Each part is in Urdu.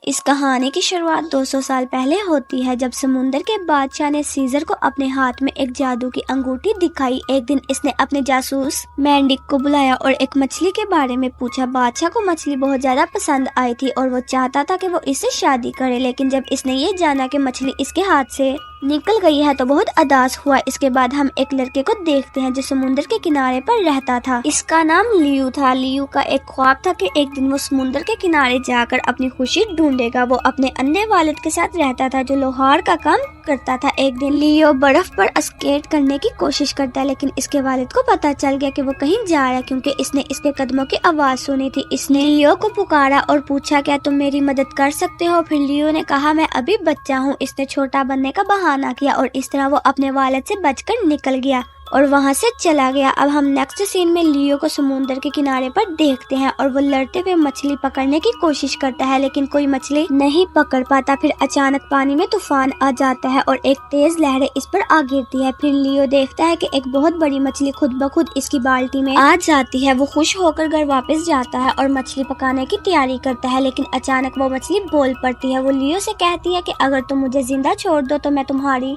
اس کہانی کی شروعات 200 سال پہلے ہوتی ہے، جب سمندر کے بادشاہ نے سیزر کو اپنے ہاتھ میں ایک جادو کی انگوٹھی دکھائی۔ ایک دن اس نے اپنے جاسوس مینڈک کو بلایا اور ایک مچھلی کے بارے میں پوچھا۔ بادشاہ کو مچھلی بہت زیادہ پسند آئی تھی اور وہ چاہتا تھا کہ وہ اس سے شادی کرے، لیکن جب اس نے یہ جانا کہ مچھلی اس کے ہاتھ سے نکل گئی ہے تو بہت اداس ہوا۔ اس کے بعد ہم ایک لڑکے کو دیکھتے ہیں جو سمندر کے کنارے پر رہتا تھا۔ اس کا نام لیو تھا۔ لیو کا ایک خواب تھا کہ ایک دن وہ سمندر کے کنارے جا کر اپنی خوشی ڈھونڈے گا۔ وہ اپنے اندھے والد کے ساتھ رہتا تھا جو لوہار کا کام کرتا تھا۔ ایک دن لیو برف پر اسکیٹ کرنے کی کوشش کرتا ہے، لیکن اس کے والد کو پتا چل گیا کہ وہ کہیں جا رہا ہے کیونکہ اس نے اس کے قدموں کی آواز سنی تھی۔ اس نے لیو کو پکارا اور پوچھا کیا تم میری مدد کر سکتے ہو؟ پھر لیو نے کہا میں ابھی بچہ ہوں۔ اس نے چھوٹا بننے کا بہانہ کیا اور اس طرح وہ اپنے والد سے بچ کر نکل گیا اور وہاں سے چلا گیا۔ اب ہم نیکسٹ سین میں لیو کو سمندر کے کنارے پر دیکھتے ہیں اور وہ لڑتے ہوئے مچھلی پکڑنے کی کوشش کرتا ہے، لیکن کوئی مچھلی نہیں پکڑ پاتا۔ پھر اچانک پانی میں طوفان آ جاتا ہے اور ایک تیز لہریں اس پر آ گرتی ہے۔ پھر لیو دیکھتا ہے کہ ایک بہت بڑی مچھلی خود بخود اس کی بالٹی میں آ جاتی ہے۔ وہ خوش ہو کر گھر واپس جاتا ہے اور مچھلی پکانے کی تیاری کرتا ہے، لیکن اچانک وہ مچھلی بول پڑتی ہے۔ وہ لیو سے کہتی ہے کہ اگر تم مجھے زندہ چھوڑ دو تو میں تمہاری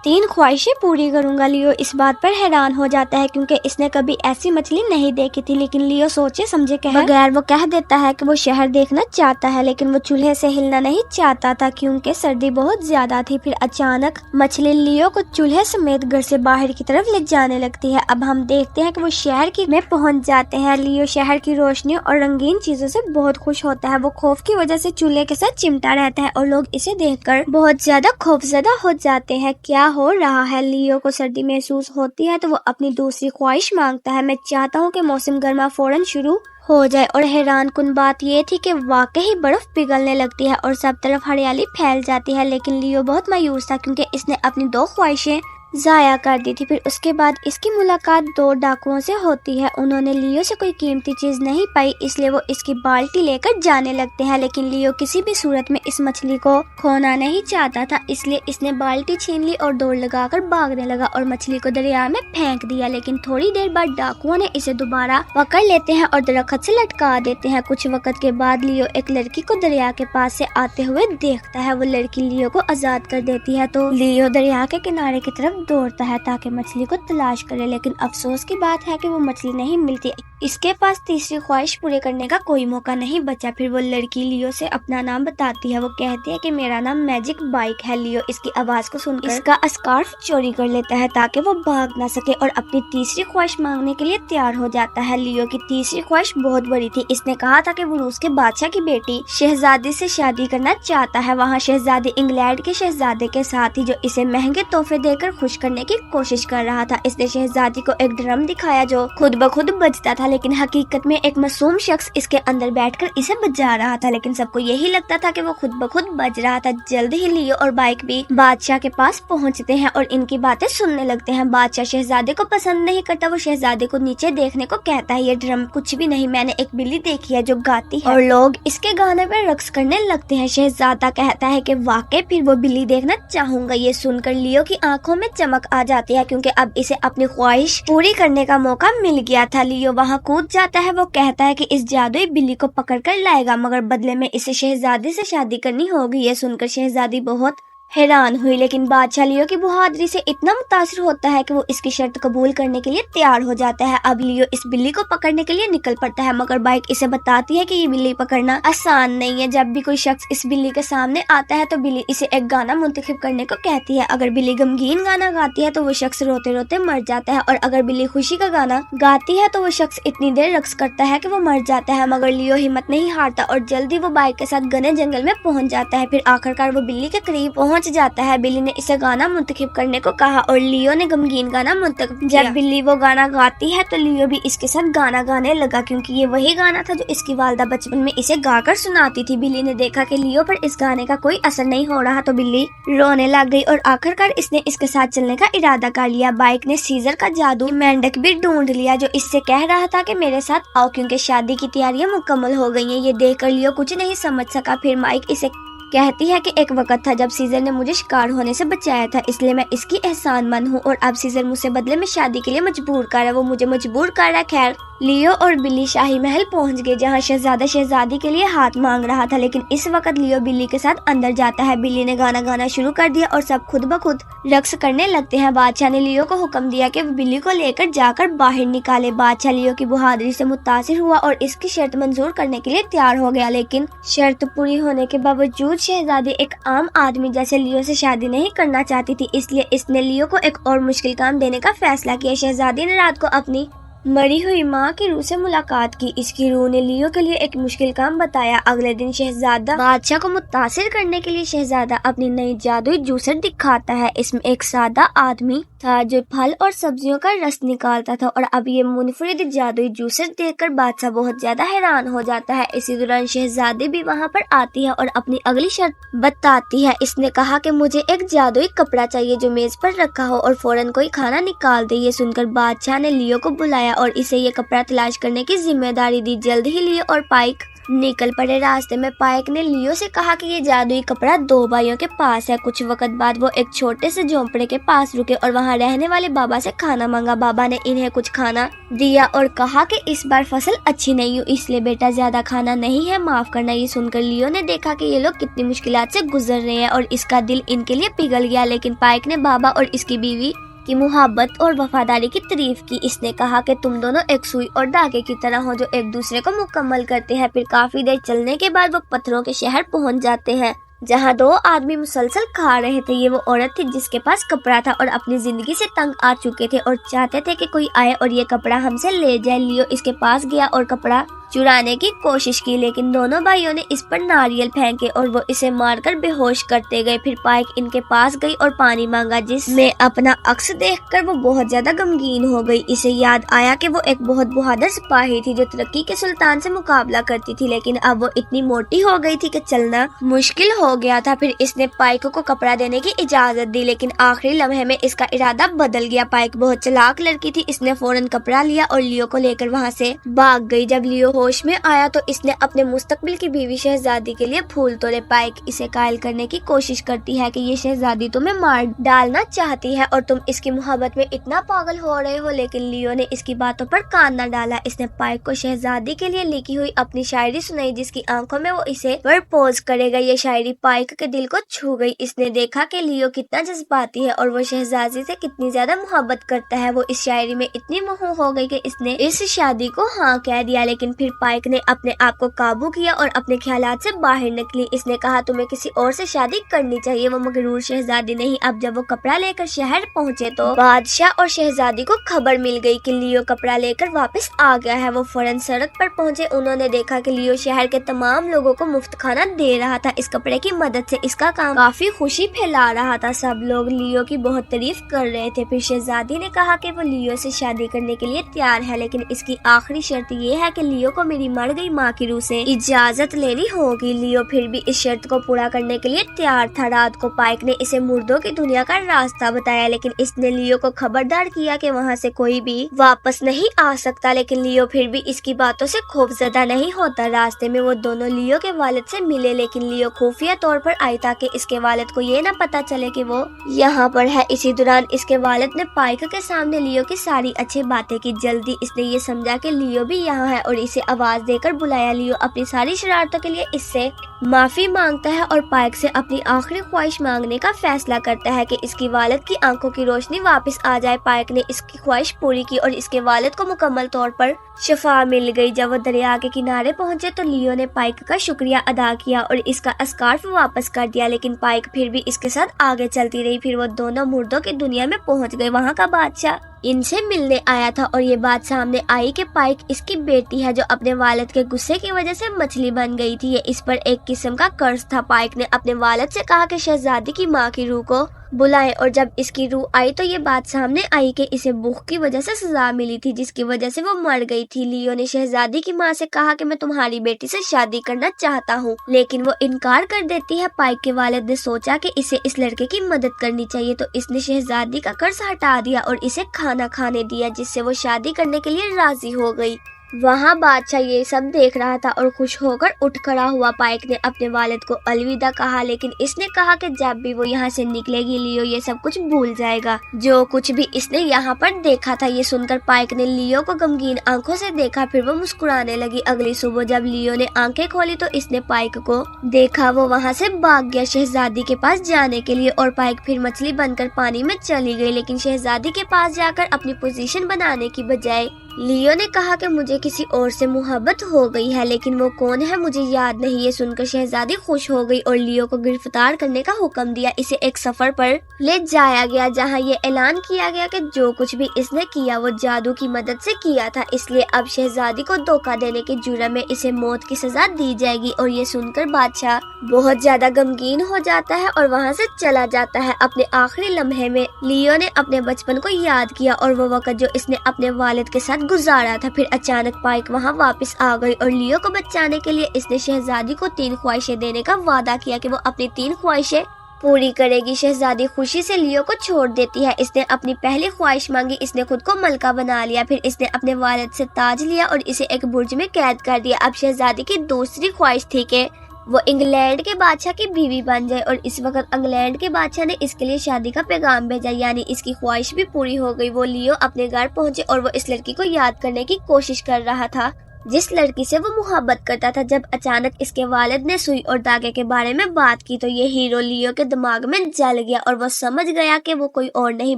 3 خواہشیں پوری کروں گا۔ لیو اس بات پر حیران ہو جاتا ہے کیونکہ اس نے کبھی ایسی مچھلی نہیں دیکھی تھی، لیکن لیو سوچے سمجھے بغیر وہ کہہ دیتا ہے کہ وہ شہر دیکھنا چاہتا ہے، لیکن وہ چولہے سے ہلنا نہیں چاہتا تھا کیونکہ سردی بہت زیادہ تھی۔ پھر اچانک مچھلی لیو کو چولہے سمیت گھر سے باہر کی طرف لے جانے لگتی ہے۔ اب ہم دیکھتے ہیں کہ وہ شہر میں پہنچ جاتے ہیں۔ لیو شہر کی روشنی اور رنگین چیزوں سے بہت خوش ہوتا ہے۔ وہ خوف کی وجہ سے چولہے کے ساتھ چمٹا رہتا ہے اور لوگ اسے دیکھ کر بہت زیادہ خوفزدہ ہو جاتے ہیں۔ کیا ہو رہا ہے؟ لیو کو سردی محسوس ہوتی ہے تو وہ اپنی دوسری خواہش مانگتا ہے۔ میں چاہتا ہوں کہ موسم گرما فوراً شروع ہو جائے۔ اور حیران کن بات یہ تھی کہ واقعی برف پگھلنے لگتی ہے اور سب طرف ہریالی پھیل جاتی ہے، لیکن لیو بہت مایوس تھا کیونکہ اس نے اپنی 2 خواہشیں ضائع کر دی تھی۔ پھر اس کے بعد اس کی ملاقات 2 ڈاکوؤں سے ہوتی ہے۔ انہوں نے لیو سے کوئی قیمتی چیز نہیں پائی، اس لیے وہ اس کی بالٹی لے کر جانے لگتے ہیں، لیکن لیو کسی بھی صورت میں اس مچھلی کو کھونا نہیں چاہتا تھا، اس لیے اس نے بالٹی چھین لی اور دوڑ لگا کر بھاگنے لگا اور مچھلی کو دریا میں پھینک دیا۔ لیکن تھوڑی دیر بعد ڈاکوؤں نے اسے دوبارہ پکڑ لیتے ہیں اور درخت سے لٹکا دیتے ہیں۔ کچھ وقت کے بعد لیو ایک لڑکی کو دریا کے پاس سے آتے ہوئے دیکھتا ہے۔ وہ لڑکی لیو کو آزاد کر دیتی ہے تو لیو دریا کے کنارے کی طرف دوڑتا ہے تاکہ مچھلی کو تلاش کرے، لیکن افسوس کی بات ہے کہ وہ مچھلی نہیں ملتی۔ اس کے پاس تیسری خواہش پورے کرنے کا کوئی موقع نہیں بچا۔ پھر وہ لڑکی لیو سے اپنا نام بتاتی ہے۔ وہ کہتی ہے کہ میرا نام میجک بائک ہے۔ لیو اس کی آواز کو سن کر اس کا اسکارف چوری کر لیتا ہے تاکہ وہ بھاگ نہ سکے اور اپنی تیسری خواہش مانگنے کے لیے تیار ہو جاتا ہے۔ لیو کی تیسری خواہش بہت بڑی تھی۔ اس نے کہا تھا کہ وہ روس کے بادشاہ کی بیٹی شہزادی سے شادی کرنا چاہتا ہے۔ وہاں شہزادی انگلینڈ کے شہزادے کے ساتھ ہی جو اسے مہنگے تحفے دے کر خوش کرنے کی کوشش کر رہا تھا۔ اس نے شہزادی کو ایک ڈرم دکھایا جو خود بخود بجتا تھا، لیکن حقیقت میں ایک معصوم شخص اس کے اندر بیٹھ کر اسے بجا رہا تھا، لیکن سب کو یہی لگتا تھا کہ وہ خود بخود بج رہا تھا۔ جلد ہی لیو اور بائک بھی بادشاہ کے پاس پہنچتے ہیں اور ان کی باتیں سننے لگتے ہیں۔ بادشاہ شہزادے کو پسند نہیں کرتا۔ وہ شہزادے کو نیچے دیکھنے کو کہتا ہے، یہ ڈرم کچھ بھی نہیں، میں نے ایک بلی دیکھی ہے جو گاتی ہے اور لوگ اس کے گانے پر رقص کرنے لگتے ہیں۔ شہزادہ کہتا ہے کہ واقعی پھر وہ بلی دیکھنا چاہوں گا۔ یہ سن کر لیو کی آنکھوں میں چمک آ جاتی ہے کیونکہ اب اسے اپنی خواہش پوری کرنے کا موقع مل گیا تھا۔ لیو وہاں کود جاتا ہے۔ وہ کہتا ہے کہ اس جادوئی بلی کو پکڑ کر لائے گا، مگر بدلے میں اسے شہزادی سے شادی کرنی ہوگی۔ یہ سن کر شہزادی بہت حیران ہوئی، لیکن بادشاہ لیو کی بہادری سے اتنا متاثر ہوتا ہے کہ وہ اس کی شرط قبول کرنے کے لیے تیار ہو جاتا ہے۔ اب لیو اس بلی کو پکڑنے کے لیے نکل پڑتا ہے، مگر بائک اسے بتاتی ہے کہ یہ بلی پکڑنا آسان نہیں ہے۔ جب بھی کوئی شخص اس بلی کے سامنے آتا ہے تو بلی اسے ایک گانا منتخب کرنے کو کہتی ہے۔ اگر بلی غمگین گانا گاتی ہے تو وہ شخص روتے روتے مر جاتا ہے، اور اگر بلی خوشی کا گانا گاتی ہے تو وہ شخص اتنی دیر رقص کرتا ہے کہ وہ مر جاتا ہے۔ مگر لیو ہمت نہیں ہارتا اور جلدی وہ بائک کے ساتھ گھنے جنگل میں پہنچ جاتا ہے۔ پھر آخرکار وہ بلی کے قریب پہنچ جاتا ہے۔ بلی نے اسے گانا منتخب کرنے کو کہا اور لیو نے غمگین گانا منتخب کیا۔ جب بلی وہ گانا گاتی ہے تو لیو بھی اس کے ساتھ گانا گانے لگا کیونکہ یہ وہی گانا تھا جو اس کی والدہ بچپن میں اسے گا کر سناتی تھی۔ بلی نے دیکھا کہ لیو پر اس گانے کا کوئی اثر نہیں ہو رہا تو بلی رونے لگ گئی اور آخرکار اس نے اس کے ساتھ چلنے کا ارادہ کر لیا۔ بائک نے سیزر کا جادو مینڈک بھی ڈھونڈ لیا جو اس سے کہہ رہا تھا کہ میرے ساتھ آؤ کیونکہ شادی کی تیاریاں مکمل ہو گئی ہیں۔ یہ دیکھ کر لیو کچھ نہیں سمجھ سکا۔ پھر مائک اسے کہتی ہے کہ ایک وقت تھا جب سیزر نے مجھے شکار ہونے سے بچایا تھا، اس لیے میں اس کی احسان مند ہوں، اور اب سیزر مجھ سے بدلے میں شادی کے لیے مجبور کر رہا ہے، وہ مجھے مجبور کر رہا ہے۔ خیر لیو اور بلی شاہی محل پہنچ گئے جہاں شہزادہ شہزادی کے لیے ہاتھ مانگ رہا تھا، لیکن اس وقت لیو بلی کے ساتھ اندر جاتا ہے۔ بلی نے گانا شروع کر دیا اور سب خود بخود رقص کرنے لگتے ہیں۔ بادشاہ نے لیو کو حکم دیا کہ وہ بلی کو لے کر جا کر باہر نکالے۔ بادشاہ لیو کی بہادری سے متاثر ہوا اور اس کی شرط منظور کرنے کے لیے تیار ہو گیا، لیکن شرط پوری ہونے کے باوجود شہزادی ایک عام آدمی جیسے لیو سے شادی نہیں کرنا چاہتی تھی، اس لیے اس نے لیو کو ایک اور مشکل کام دینے کا فیصلہ کیا۔ شہزادی نے رات کو اپنی مری ہوئی ماں کی روح سے ملاقات کی۔ اس کی روح نے لیو کے لیے ایک مشکل کام بتایا۔ اگلے دن شہزادہ بادشاہ کو متاثر کرنے کے لیے شہزادہ اپنی نئی جادوئی جوسر دکھاتا ہے۔ اس میں ایک سادہ آدمی تھا جو پھل اور سبزیوں کا رس نکالتا تھا، اور اب یہ منفرد جادوئی جوسر دیکھ کر بادشاہ بہت زیادہ حیران ہو جاتا ہے۔ اسی دوران شہزادی بھی وہاں پر آتی ہے اور اپنی اگلی شرط بتاتی ہے۔ اس نے کہا کہ مجھے ایک جادوئی کپڑا چاہیے جو میز پر رکھا ہو اور فوراً کوئی کھانا نکال دے۔ یہ سن کر بادشاہ نے لیو کو بلایا اور اسے یہ کپڑا تلاش کرنے کی ذمہ داری دی۔ جلد ہی لیو اور پائک نکل پڑے۔ راستے میں پائک نے لیو سے کہا کہ یہ جادوئی کپڑا 2 بھائیوں کے پاس ہے۔ کچھ وقت بعد وہ ایک چھوٹے سے جھونپڑے کے پاس رکے اور وہاں رہنے والے بابا سے کھانا مانگا۔ بابا نے انہیں کچھ کھانا دیا اور کہا کہ اس بار فصل اچھی نہیں ہوئی، اس لیے بیٹا زیادہ کھانا نہیں ہے، معاف کرنا۔ یہ سن کر لیو نے دیکھا کہ یہ لوگ کتنی مشکلات سے گزر رہے ہیں اور اس کا دل ان کے لیے پگھل گیا، لیکن پائک نے بابا اور اس کی بیوی کی محبت اور وفاداری کی تعریف کی۔ اس نے کہا کہ تم دونوں ایک سوئی اور دھاگے کی طرح ہو جو ایک دوسرے کو مکمل کرتے ہیں۔ پھر کافی دیر چلنے کے بعد وہ پتھروں کے شہر پہنچ جاتے ہیں جہاں 2 آدمی مسلسل کھا رہے تھے۔ یہ وہ عورت تھی جس کے پاس کپڑا تھا اور اپنی زندگی سے تنگ آ چکے تھے اور چاہتے تھے کہ کوئی آئے اور یہ کپڑا ہم سے لے جائے۔ لیو اس کے پاس گیا اور کپڑا چرانے کی کوشش کی، لیکن دونوں بھائیوں نے اس پر ناریل پھینکے اور وہ اسے مار کر بے ہوش کرتے گئے۔ پھر پائک ان کے پاس گئی اور پانی مانگا، جس میں اپنا عکس دیکھ کر وہ بہت زیادہ غمگین ہو گئی۔ اسے یاد آیا کہ وہ ایک بہت بہادر سپاہی تھی جو ترکی کے سلطان سے مقابلہ کرتی تھی، لیکن اب وہ اتنی موٹی ہو گئی تھی کہ چلنا مشکل ہو گیا تھا۔ پھر اس نے پائک کو کپڑا دینے کی اجازت دی، لیکن آخری لمحے میں اس کا ارادہ بدل گیا۔ پائک بہت چلاک لڑکی تھی، اس نے فوراً کپڑا لیا اور لیو کو لے کر وہاں سے بھاگ گئی۔ جب لیو ہوش میں آیا تو اس نے اپنے مستقبل کی بیوی شہزادی کے لیے پھول توڑے۔ پائک اسے قائل کرنے کی کوشش کرتی ہے کہ یہ شہزادی تمہیں مار ڈالنا چاہتی ہے اور تم اس کی محبت میں اتنا پاگل ہو رہے ہو، لیکن لیو نے اس کی باتوں پر کان نہ ڈالا۔ اس نے پائک کو شہزادی کے لیے لکھی ہوئی اپنی شاعری سنائی جس کی آنکھوں میں وہ اسے پرپوز کرے گا۔ یہ شاعری پائک کے دل کو چھو گئی۔ اس نے دیکھا کہ لیو کتنا جذباتی ہے اور وہ شہزادی سے کتنی زیادہ محبت کرتا ہے۔ وہ اس شاعری میں اتنی مہو ہو گئی کہ اس نے اس شادی کو ہاں کہہ دیا، لیکن پھر پائک نے اپنے آپ کو قابو کیا اور اپنے خیالات سے باہر نکلی۔ اس نے کہا تمہیں کسی اور سے شادی کرنی چاہیے۔ وہ مغرور شہزادی نہیں۔ اب جب وہ کپڑا لے کر شہر پہنچے تو بادشاہ اور شہزادی کو خبر مل گئی کہ لیو کپڑا لے کر واپس آ گیا ہے۔ وہ فوراً سڑک پر پہنچے۔ انہوں نے دیکھا کہ لیو شہر کے تمام لوگوں کو مفت کھانا دے رہا تھا۔ اس کپڑے کی مدد سے اس کا کام کافی خوشی پھیلا رہا تھا۔ سب لوگ لیو کی بہت تعریف کر رہے تھے۔ پھر شہزادی نے کہا کہ وہ لیو سے شادی کرنے کے لیے تیار ہے، لیکن اس کی آخری شرط یہ ہے کہ لیو کو میری مر گئی ماں کی روح سے اجازت لینی ہوگی۔ لیو پھر بھی اس شرط کو پورا کرنے کے لیے تیار تھا۔ رات کو پائک نے اسے مردوں کی دنیا کا راستہ بتایا، لیکن اس نے لیو کو خبردار کیا کہ وہاں سے کوئی بھی واپس نہیں آ سکتا، لیکن لیو پھر بھی اس کی باتوں سے خوفزدہ نہیں ہوتا۔ راستے میں وہ دونوں لیو کے والد سے ملے، لیکن لیو خفیہ طور پر آئی تاکہ اس کے والد کو یہ نہ پتا چلے کہ وہ یہاں پر ہے۔ اسی دوران اس کے والد نے پائک کے سامنے لیو کی ساری اچھی باتیں کی۔ جلدی اس نے یہ سمجھا کہ لیو بھی یہاں ہے اور اسے آواز دے کر بلایا۔ لیو اپنی ساری شرارتوں کے لیے اس سے معافی مانگتا ہے اور پائک سے اپنی آخری خواہش مانگنے کا فیصلہ کرتا ہے کہ اس کی والد کی آنکھوں کی روشنی واپس آ جائے۔ پائک نے اس کی خواہش پوری کی اور اس کے والد کو مکمل طور پر شفا مل گئی۔ جب وہ دریا کے کنارے پہنچے تو لیو نے پائک کا شکریہ ادا کیا اور اس کا اسکارف واپس کر دیا، لیکن پائک پھر بھی اس کے ساتھ آگے چلتی رہی۔ پھر وہ دونوں مردوں کی دنیا میں پہنچ گئے۔ وہاں کا بادشاہ ان سے ملنے آیا تھا اور یہ بات سامنے آئی کہ پائک اس کی بیٹی ہے جو اپنے والد کے غصے کی وجہ سے مچھلی بن گئی تھی۔ یہ اس پر ایک قسم کا قرض تھا۔ پائک نے اپنے والد سے کہا کہ شہزادی کی ماں کی روح کو بلائے، اور جب اس کی روح آئی تو یہ بات سامنے آئی کہ اسے بھوک کی وجہ سے سزا ملی تھی جس کی وجہ سے وہ مر گئی تھی۔ لیو نے شہزادی کی ماں سے کہا کہ میں تمہاری بیٹی سے شادی کرنا چاہتا ہوں، لیکن وہ انکار کر دیتی ہے۔ پائک کے والد نے سوچا کہ اسے اس لڑکے کی مدد کرنی چاہیے تو اس نے شہزادی کا قرض ہٹا دیا اور اسے کھانا کھانے دیا، جس سے وہ شادی کرنے کے لیے راضی ہو گئی۔ وہاں بادشاہ یہ سب دیکھ رہا تھا اور خوش ہو کر اٹھ کھڑا ہوا۔ پائک نے اپنے والد کو الوداع کہا، لیکن اس نے کہا کہ جب بھی وہ یہاں سے نکلے گی لیو یہ سب کچھ بھول جائے گا جو کچھ بھی اس نے یہاں پر دیکھا تھا۔ یہ سن کر پائک نے لیو کو غمگین آنکھوں سے دیکھا، پھر وہ مسکرانے لگی۔ اگلی صبح جب لیو نے آنکھیں کھولی تو اس نے پائک کو دیکھا، وہ وہاں سے بھاگ گیا شہزادی کے پاس جانے کے لیے، اور پائک پھر مچھلی بن کر پانی میں چلی گئی۔ لیکن شہزادی کے پاس جا کر اپنی پوزیشن بنانے کی بجائے لیو نے کہا کہ مجھے کسی اور سے محبت ہو گئی ہے، لیکن وہ کون ہے مجھے یاد نہیں۔ یہ سن کر شہزادی خوش ہو گئی اور لیو کو گرفتار کرنے کا حکم دیا۔ اسے ایک سفر پر لے جایا گیا جہاں یہ اعلان کیا گیا کہ جو کچھ بھی اس نے کیا وہ جادو کی مدد سے کیا تھا، اس لیے اب شہزادی کو دھوکہ دینے کے جرم میں اسے موت کی سزا دی جائے گی۔ اور یہ سن کر بادشاہ بہت زیادہ غمگین ہو جاتا ہے اور وہاں سے چلا جاتا ہے۔ اپنے آخری لمحے میں لیو نے اپنے بچپن کو یاد کیا اور وہ وقت جو اس نے اپنے والد کے ساتھ گزارا تھا۔ پھر اچانک پائک وہاں واپس آ گئی اور لیو کو بچانے کے لیے اس نے شہزادی کو 3 خواہشیں دینے کا وعدہ کیا کہ وہ اپنی 3 خواہشیں پوری کرے گی۔ شہزادی خوشی سے لیو کو چھوڑ دیتی ہے۔ اس نے اپنی پہلی خواہش مانگی، اس نے خود کو ملکہ بنا لیا۔ پھر اس نے اپنے والد سے تاج لیا اور اسے ایک برج میں قید کر دیا۔ اب شہزادی کی دوسری خواہش تھی کہ وہ انگلینڈ کے بادشاہ کی بیوی بن جائے، اور اس وقت انگلینڈ کے بادشاہ نے اس کے لیے شادی کا پیغام بھیجا، یعنی اس کی خواہش بھی پوری ہو گئی۔ وہ لیو اپنے گھر پہنچے اور وہ اس لڑکی کو یاد کرنے کی کوشش کر رہا تھا جس لڑکی سے وہ محبت کرتا تھا۔ جب اچانک اس کے والد نے سوئی اور دھاگے کے بارے میں بات کی تو یہ ہیرو لیو کے دماغ میں جل گیا اور وہ سمجھ گیا کہ وہ کوئی اور نہیں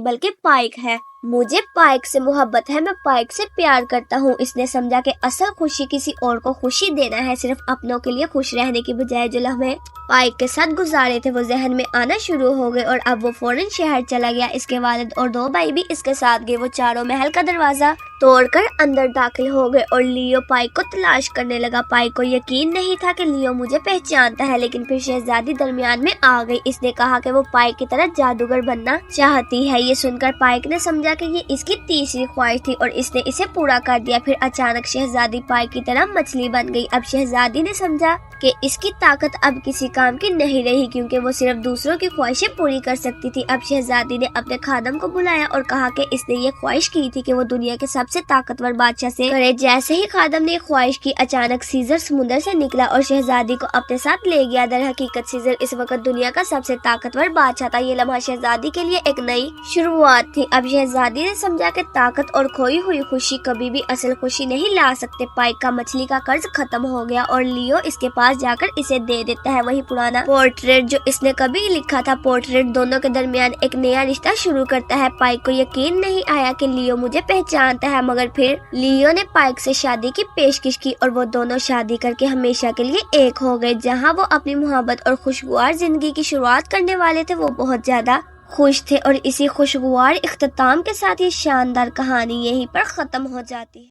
بلکہ پائک ہے۔ مجھے پائک سے محبت ہے، میں پائک سے پیار کرتا ہوں۔ اس نے سمجھا کہ اصل خوشی کسی اور کو خوشی دینا ہے، صرف اپنوں کے لیے خوش رہنے کی بجائے جو لمحے پائک کے ساتھ گزارے تھے وہ ذہن میں آنا شروع ہو گئے، اور اب وہ فوراً شہر چلا گیا۔ اس کے والد اور 2 بھائی بھی اس کے ساتھ گئے۔ وہ چاروں محل کا دروازہ توڑ کر اندر داخل ہو گئے اور لیو پائک کو تلاش کرنے لگا۔ پائک کو یقین نہیں تھا کہ لیو مجھے پہچانتا ہے، لیکن پھر شہزادی درمیان میں آ گئی۔ اس نے کہا کہ وہ پائک کی طرح جادوگر بننا چاہتی ہے۔ یہ سن کر پائک نے سمجھا کہ یہ اس کی تیسری خواہش تھی اور اس نے اسے پورا کر دیا۔ پھر اچانک شہزادی پائک کی طرح مچھلی بن گئی۔ اب شہزادی نے سمجھا کہ اس کی طاقت اب کسی کام کی نہیں رہی کیونکہ وہ صرف دوسروں کی خواہشیں پوری کر سکتی تھی۔ اب شہزادی نے اپنے خادم کو بلایا اور کہا کہ اس نے یہ خواہش کی تھی کہ وہ دنیا کے سب سے طاقتور بادشاہ سے کرے۔ جیسے ہی خادم نے خواہش کی اچانک سیزر سمندر سے نکلا اور شہزادی کو اپنے ساتھ لے گیا۔ در حقیقت سیزر اس وقت دنیا کا سب سے طاقتور بادشاہ تھا۔ یہ لمحہ شہزادی کے لیے ایک نئی شروعات تھی۔ اب شہزادی نے سمجھا کہ طاقت اور کھوئی ہوئی خوشی کبھی بھی اصل خوشی نہیں لا سکتے۔ پائک کا مچھلی کا قرض ختم ہو گیا اور لیو اس کے پاس جا کر اسے دے دیتا ہے وہی پرانا پورٹریٹ جو اس نے کبھی لکھا تھا۔ پورٹریٹ دونوں کے درمیان ایک نیا رشتہ شروع کرتا ہے۔ پائک کو یقین نہیں آیا کہ لیو مجھے پہچانتا ہے، مگر پھر لیو نے پائک سے شادی کی پیشکش کی اور وہ دونوں شادی کر کے ہمیشہ کے لیے ایک ہو گئے۔ جہاں وہ اپنی محبت اور خوشگوار زندگی کی شروعات کرنے والے تھے وہ بہت زیادہ خوش تھے، اور اسی خوشگوار اختتام کے ساتھ یہ شاندار کہانی یہیں پر ختم ہو جاتی ہے۔